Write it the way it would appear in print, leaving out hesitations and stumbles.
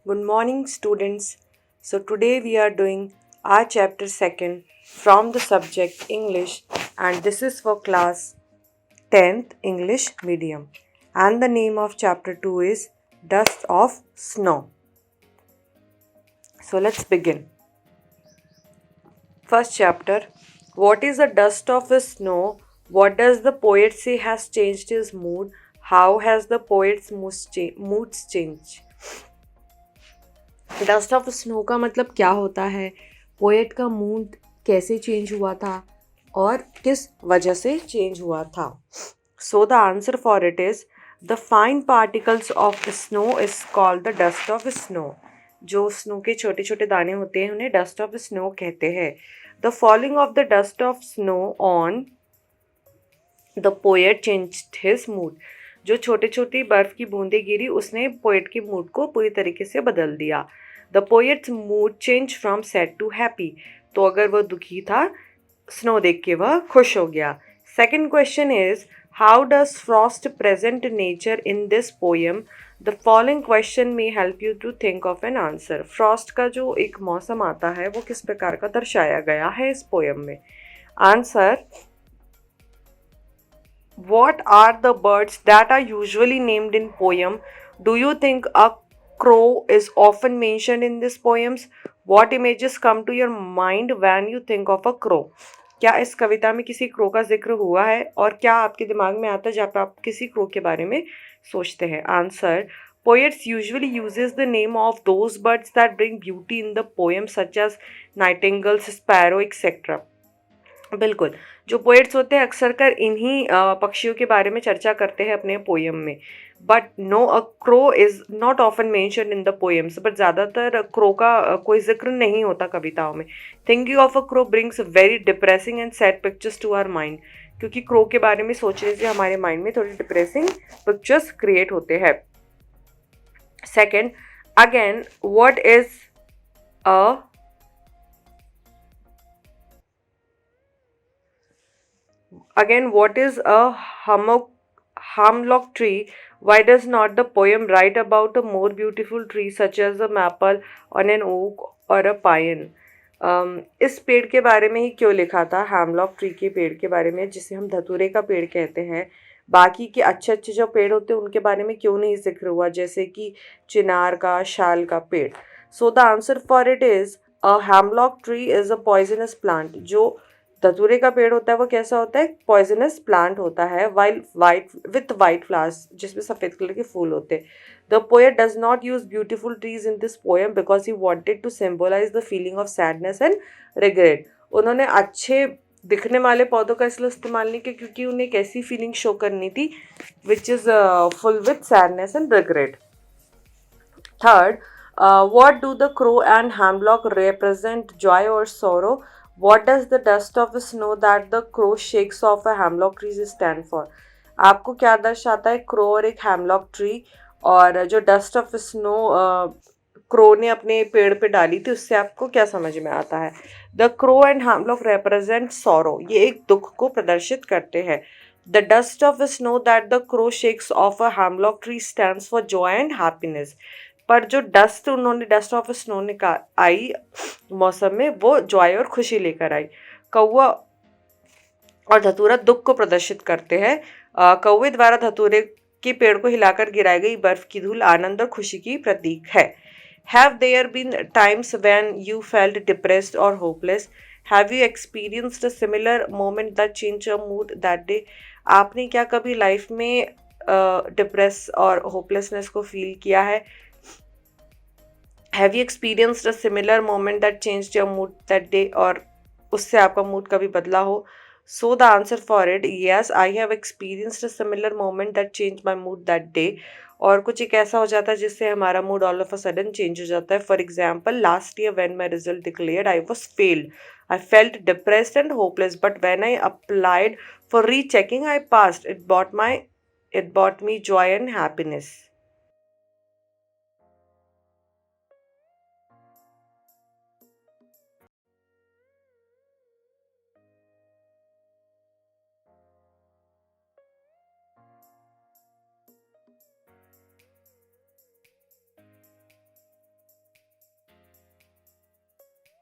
Good morning, students. So, today we are doing our chapter 2nd from the subject English, and this is for class 10th English medium. And the name of chapter 2 is Dust of Snow. So, let's begin. First chapter. What is the dust of the snow? What does the poet say has changed his mood? How has the poet's moods changed? Dust of snow का मतलब क्या होता है, poet का mood कैसे change हुआ था और किस वजह से चेंज हुआ था. So the answer for it is the fine particles of snow is called the dust of snow. जो स्नो के छोटे छोटे दाने होते हैं उन्हें डस्ट ऑफ स्नो कहते हैं. The falling of the dust of snow on the poet changed his mood. जो छोटे छोटी बर्फ की बूंदें गिरी उसने पोएट के मूड को पूरी तरीके से बदल दिया. The poet's mood change from sad to happy. तो अगर वह दुखी था, स्नो देख के वह खुश हो गया. Second question is how does Frost present nature in this poem. The following question में help you to think of an answer. Frost का जो एक मौसम आता है वो किस प्रकार का दर्शाया गया है इस पोएम में. Answer. What are the birds that are usually named in poem? Do you think a crow is often mentioned in these poems? What images come to your mind when you think of a crow? क्या इस कविता में किसी crow का जिक्र हुआ है और क्या आपके दिमाग में आता है जब आप किसी क्रो के बारे में सोचते हैं. Answer. Poets usually uses the name of those birds that bring beauty in the poem such as nightingales, sparrow, etc. बिल्कुल. जो पोएट्स होते हैं अक्सर कर इन्हीं पक्षियों के बारे में चर्चा करते हैं अपने पोएम में. But no, a crow is not often mention in the poems. But ज़्यादातर क्रो का कोई जिक्र नहीं होता कविताओं में. Thinking of a crow brings very depressing and sad pictures to our mind. क्योंकि क्रो के बारे में सोचने से हमारे माइंड में थोड़ी डिप्रेसिंग पिक्चर्स क्रिएट होते हैं. Second, again what is a Again, what is a hemlock tree? Why does not the poem write about a more beautiful tree such as a maple on an oak or a pine? इस पेड़ के बारे में ही क्यों लिखा था, hemlock tree के पेड़ के बारे में जिसे हम धतूरे का पेड़ कहते हैं. बाकी के अच्छे अच्छे जो पेड़ होते हैं उनके बारे में क्यों नहीं जिक्र हुआ, जैसे कि चिनार का, शाल का पेड़. So the answer for it is a hemlock tree is a poisonous plant. जो धतूरे का पेड़ होता है वो कैसा होता है, पॉइजनस प्लांट होता है, विथ वाइट फ्लावर्स जिसमें सफ़ेद कलर के फूल होते हैं. The poet does not use beautiful trees in this poem because he wanted to symbolize the feeling of sadness and regret. उन्होंने अच्छे दिखने वाले पौधों का इसलिए इस्तेमाल नहीं किया क्योंकि उन्हें एक ऐसी फीलिंग शो करनी थी which is full with sadness and regret. Third, what do the crow and hemlock represent, joy or sorrow? What does the dust of the snow that the crow shakes off a hemlock tree stand for? आपको क्या दर्शाता है crow और एक hemlock tree, और जो dust of snow crow ने अपने पेड़ पे डाली थी उससे आपको क्या समझ में आता है. The crow and hemlock represent sorrow. ये एक दुख को प्रदर्शित करते हैं. The dust of snow that the crow shakes of a hemlock tree stands for Joy and happiness. पर जो डस्ट ऑफ स्नो ने आई मौसम में वो जॉय और खुशी लेकर आई. कौवा और धतूरा दुख को प्रदर्शित करते हैं. कौवे द्वारा धतूरे के पेड़ को हिलाकर गिराई गई बर्फ की धूल आनंद और खुशी की प्रतीक है. Have there been times when you felt depressed और hopeless? Have you experienced a similar moment that change your mood that day? आपने क्या कभी लाइफ में डिप्रेस और होपलेसनेस को फील किया है? Have you experienced a similar moment that changed your mood that day? और उससे आपका मूड कभी बदला हो. So the answer for it, yes I have experienced a similar moment that change my mood that day. और कुछ एक ऐसा हो जाता है जिससे हमारा mood all of a sudden change हो जाता है. For example, last year when my result declared I was failed. I felt depressed and hopeless, but when I applied for rechecking I passed. It bot me Joy and happiness.